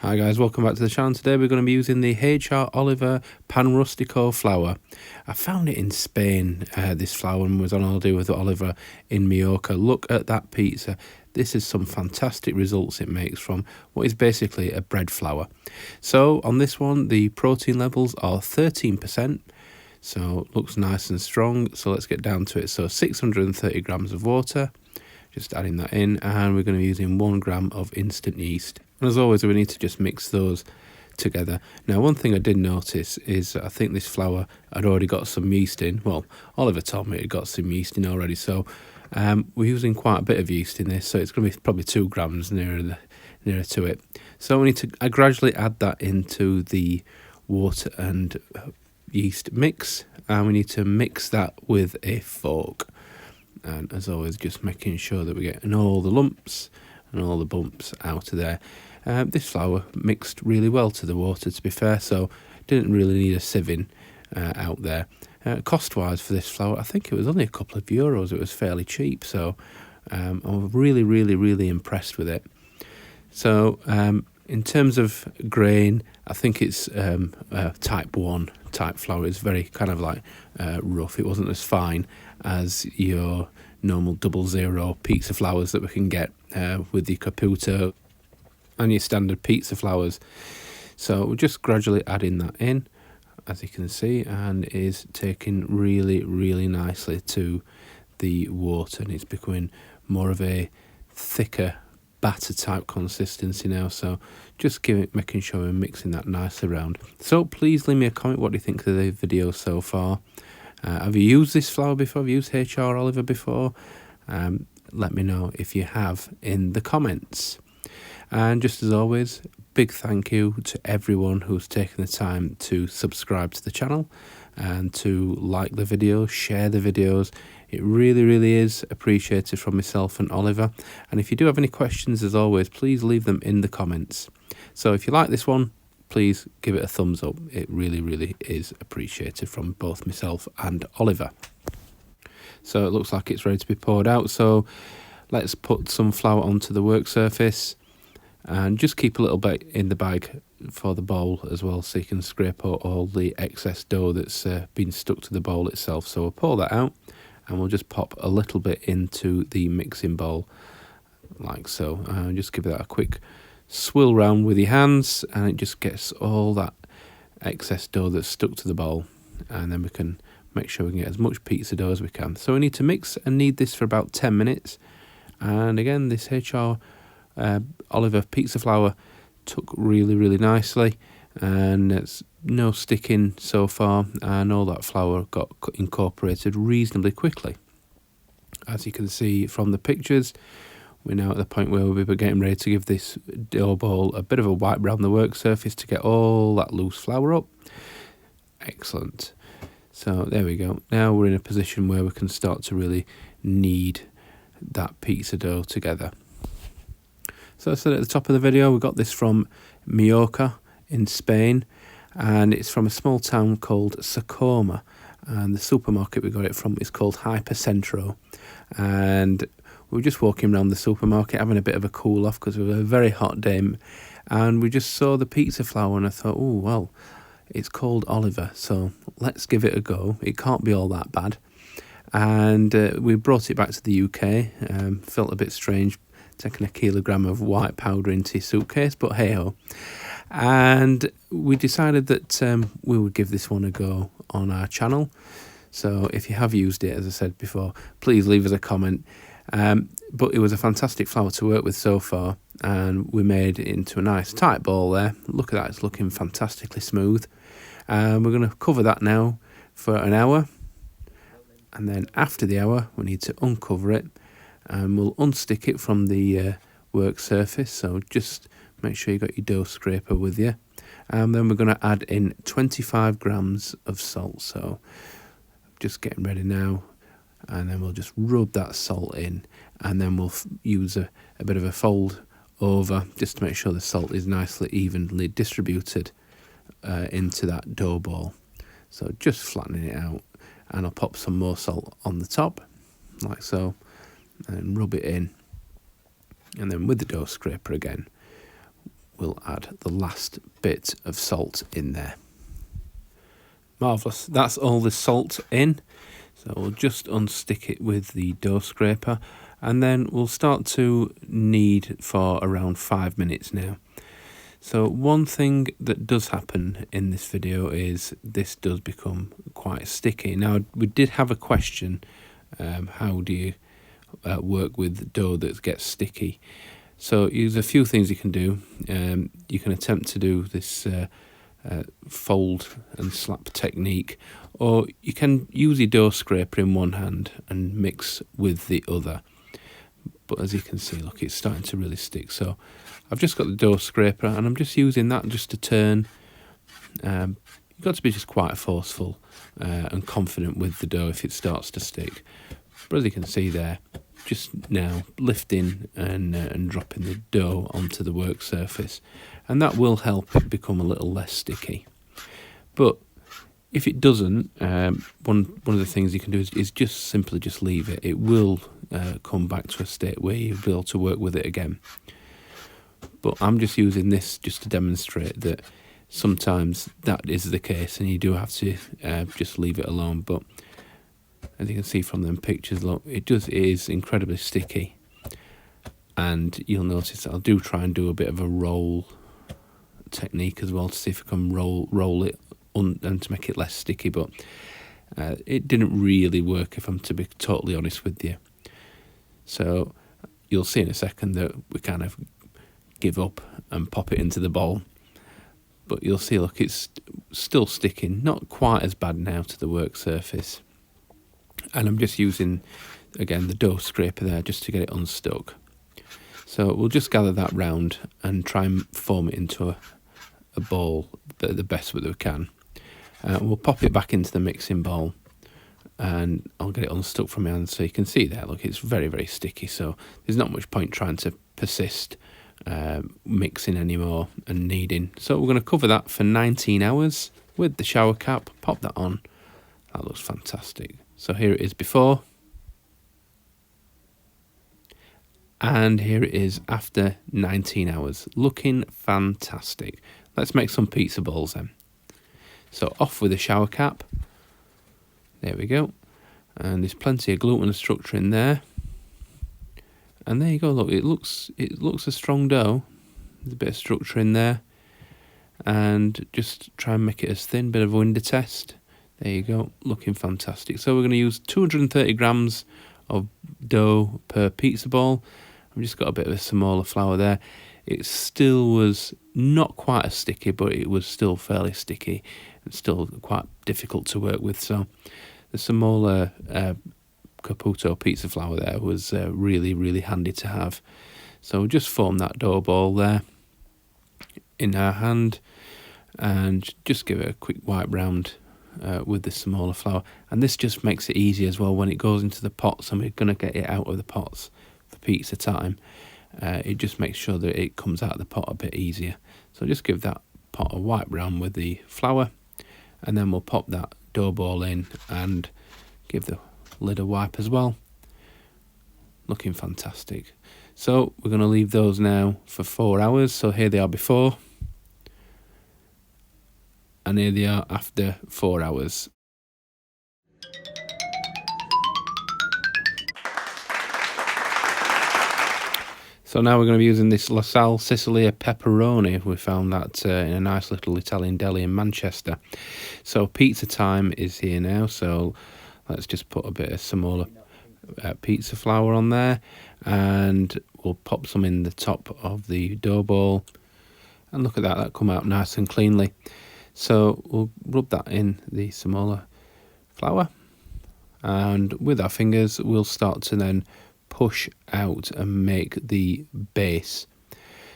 Hi guys, welcome back to the channel. Today we're going to be using the HR Oliver Pan Rustico flour. I found it in Spain, this flour, and was on holiday with Oliver in Mallorca. Look at that pizza. This is some fantastic results it makes from what is basically a bread flour. So on this one, the protein levels are 13%. So looks nice and strong. So let's get down to it. So 630 grams of water. Just adding that in, and we're going to be using 1 gram of instant yeast. And as always, we need to just mix those together. Now, one thing I did notice is I think this flour had already got some yeast in. Well, Oliver told me it got some yeast in already, so we're using quite a bit of yeast in this, so it's going to be probably 2 grams nearer to it. So we need to gradually add that into the water and yeast mix, and we need to mix that with a fork. And as always, just making sure that we're getting all the lumps and all the bumps out of there. This flour mixed really well to the water, to be fair, so didn't really need a sieving out there. Cost-wise for this flour, I think it was only a couple of euros. It was fairly cheap, so I'm really impressed with it. So in terms of grain, I think it's type 1 type flour. It's very kind of like rough. It wasn't as fine as your normal 00 pizza flours that we can get with the Caputo and your standard pizza flours. So we're just gradually adding that in, as you can see, and it is taking really nicely to the water, and it's becoming more of a thicker batter type consistency now. So just making sure we're mixing that nicely around. So please leave me a comment. What do you think of the video so far? Have you used this flour before? Have you used HR Oliver before? Let me know if you have in the comments. And just as always, big thank you to everyone who's taken the time to subscribe to the channel and to like the videos, share the videos. It really is appreciated from myself and Oliver. And if you do have any questions, as always, please leave them in the comments. So if you like this one, please give it a thumbs up. It really is appreciated from both myself and Oliver. So it looks like it's ready to be poured out. So let's put some flour onto the work surface and just keep a little bit in the bag for the bowl as well, so you can scrape out all the excess dough that's been stuck to the bowl itself. So we'll pour that out and we'll just pop a little bit into the mixing bowl like so. Just give that a quick swill round with your hands, and it just gets all that excess dough that's stuck to the bowl, and then we can make sure we can get as much pizza dough as we can. So we need to mix and knead this for about 10 minutes. And again, this HR Oliver pizza flour took really nicely, and it's no sticking so far, and all that flour got incorporated reasonably quickly. As you can see from the pictures, we're now at the point where we'll be getting ready to give this dough ball a bit of a wipe around the work surface to get all that loose flour up. Excellent. So there we go. Now we're in a position where we can start to really knead that pizza dough together. So I said at the top of the video, we got this from Mallorca in Spain, and it's from a small town called Sacoma, and the supermarket we got it from is called Hypercentro. And we were just walking around the supermarket having a bit of a cool off because it was a very hot day, and we just saw the pizza flour, and I thought, oh well, it's called Oliver, so let's give it a go. It can't be all that bad. And we brought it back to the UK. Felt a bit strange taking a kilogram of white powder into your suitcase, but hey ho. And we decided that we would give this one a go on our channel. So if you have used it, as I said before, please leave us a comment. But it was a fantastic flour to work with so far, and we made it into a nice tight ball there. Look at that, it's looking fantastically smooth. We're going to cover that now for an hour, and then after the hour we need to uncover it, and we'll unstick it from the work surface. So just make sure you got your dough scraper with you, and then we're going to add in 25 grams of salt. So just getting ready now, and then we'll just rub that salt in, and then we'll use a bit of a fold over just to make sure the salt is nicely evenly distributed into that dough ball. So just flattening it out, and I'll pop some more salt on the top like so, and rub it in, and then with the dough scraper again we'll add the last bit of salt in there. Marvellous. That's all the salt in. So we'll just unstick it with the dough scraper, and then we'll start to knead for around 5 minutes now. So one thing that does happen in this video is this does become quite sticky. Now, we did have a question, how do you work with dough that gets sticky? So there's a few things you can do. You can attempt to do this fold and slap technique, or you can use your dough scraper in one hand and mix with the other. But as you can see, look, it's starting to really stick. So I've just got the dough scraper and I'm just using that just to turn. You've got to be just quite forceful and confident with the dough if it starts to stick. But as you can see there, just now lifting and dropping the dough onto the work surface, and that will help it become a little less sticky. But if it doesn't, one of the things you can do is just simply just leave it. It will come back to a state where you'll be able to work with it again. But I'm just using this just to demonstrate that sometimes that is the case and you do have to just leave it alone. But as you can see from them pictures, look, it is incredibly sticky. And you'll notice that I'll try and do a bit of a roll technique as well to see if I can roll it and to make it less sticky. But it didn't really work, if I'm to be totally honest with you. So you'll see in a second that we kind of give up and pop it into the bowl. But you'll see, look, it's still sticking, not quite as bad now to the work surface. And I'm just using, again, the dough scraper there just to get it unstuck. So we'll just gather that round and try and form it into a bowl the best way that we can. We'll pop it back into the mixing bowl and I'll get it unstuck from my hand. So you can see there, look, it's very, very sticky. So there's not much point trying to persist mixing anymore and kneading. So we're going to cover that for 19 hours with the shower cap. Pop that on. That looks fantastic. So here it is before, and here it is after 19 hours. Looking fantastic. Let's make some pizza balls then. So off with the shower cap. There we go. And there's plenty of gluten structure in there. And there you go, look, it looks a strong dough. There's a bit of structure in there. And just try and make it as thin, bit of a window test. There you go, looking fantastic. So we're going to use 230 grams of dough per pizza ball. I've just got a bit of a Semolina flour there. It still was not quite as sticky, but it was still fairly sticky and still quite difficult to work with. So the Semolina Caputo pizza flour there was really, really handy to have. So we'll just form that dough ball there in our hand and just give it a quick wipe round with the Semolina flour. And this just makes it easy as well when it goes into the pots and we're going to get it out of the pots for pizza time. It just makes sure that it comes out of the pot a bit easier. So just give that pot a wipe round with the flour, and then we'll pop that dough ball in and give the lid a wipe as well. Looking fantastic. So we're going to leave those now for 4 hours. So here they are before, and here they are after 4 hours. So now we're going to be using this La Salle Sicilia pepperoni. We found that in a nice little Italian deli in Manchester. So pizza time is here now. So let's just put a bit of Semolina pizza flour on there, and we'll pop some in the top of the dough ball. And look at that, that come out nice and cleanly. So we'll rub that in the Semolina flour, and with our fingers we'll start to then push out and make the base.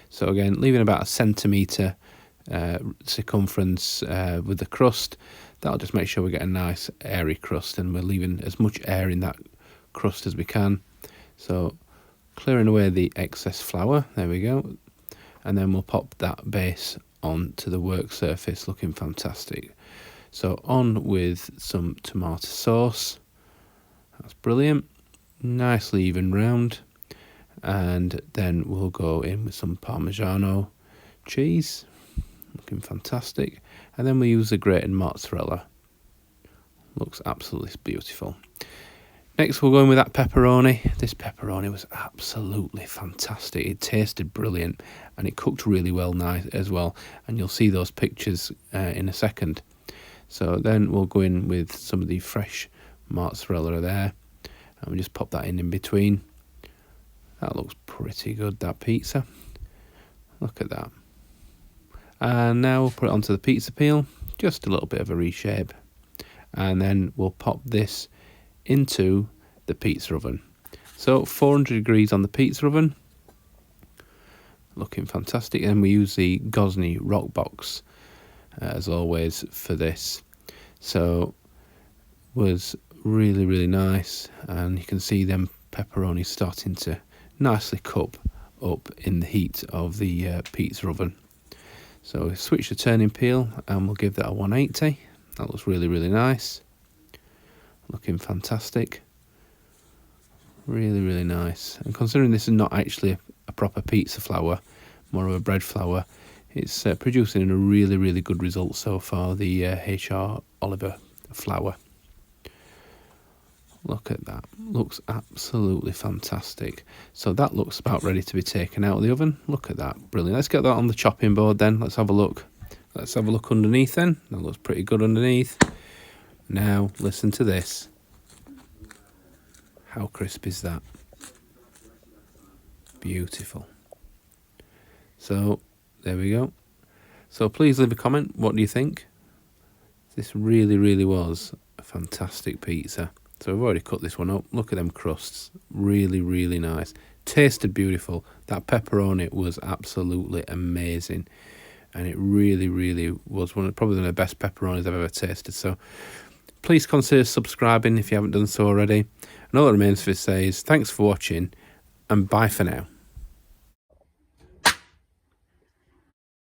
So again, leaving about a centimetre circumference with the crust. That'll just make sure we get a nice airy crust, and we're leaving as much air in that crust as we can. So clearing away the excess flour, there we go. And then we'll pop that base onto the work surface, looking fantastic. So on with some tomato sauce. That's brilliant. Nicely even round. And then we'll go in with some Parmigiano cheese, looking fantastic. And then we use the grated mozzarella. Looks absolutely beautiful. Next we'll go in with that pepperoni. This pepperoni was absolutely fantastic. It tasted brilliant and it cooked really well nice as well. And you'll see those pictures in a second. So then we'll go in with some of the fresh mozzarella there. And we just pop that in between. That looks pretty good, that pizza. Look at that. And now we'll put it onto the pizza peel. Just a little bit of a reshape. And then we'll pop this into the pizza oven. So 400 degrees on the pizza oven. Looking fantastic. And we use the Gozney Roccbox as always for this. So was really, really nice. And you can see them pepperoni starting to nicely cup up in the heat of the pizza oven. So we switch the turning peel and we'll give that a 180. That looks really, really nice. Looking fantastic. Really, really nice. And considering this is not actually a proper pizza flour, more of a bread flour, it's producing a really, really good result so far, the HR Oliver flour. Look at that. Looks absolutely fantastic. So that looks about ready to be taken out of the oven. Look at that. Brilliant. Let's get that on the chopping board then. Let's have a look. Let's have a look underneath then. That looks pretty good underneath. Now, listen to this. How crisp is that? Beautiful. So, there we go. So please leave a comment. What do you think? This really, really was a fantastic pizza. So I've already cut this one up. Look at them crusts. Really, really nice. Tasted beautiful. That pepperoni was absolutely amazing. And it really, really was probably one of the best pepperonis I've ever tasted. So please consider subscribing if you haven't done so already. And all that remains for me to say is thanks for watching and bye for now.